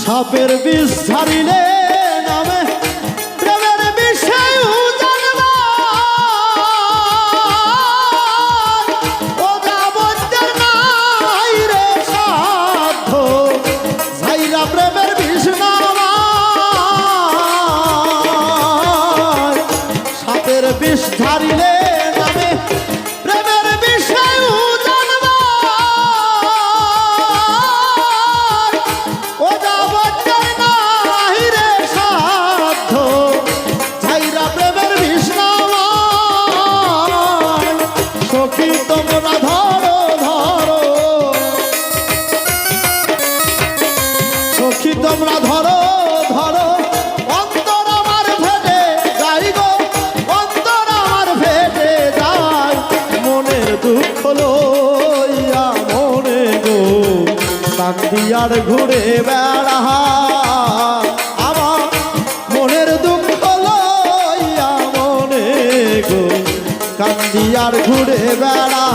সাপের বিষ ছাড়িলে নামে প্রেমের বিষয় জানবা ও যাবজ্জের নাই রে সাধ্য ছাইরা প্রেমের বিষ নামা সাপের বিষ ছাড়িলে নামে প্রেমের বিষয় জানবা ও যাবজ্জের নাই রে সাধ্য ছাইরা প্রেমের বিষ নামা সখী তোমরা ধরো ধরো সখী তোমরা ধরো ধরো অন্তর আমার ফেটে যাই গো অন্তর আমার ফেটে যায় মনের দুঃখ লইয়া মনে গো কান্দি আর ঘুরে বেড়া আমার মনের দুঃখ লইয়া মনে গো কান্দি আর ঘুরে বেড়া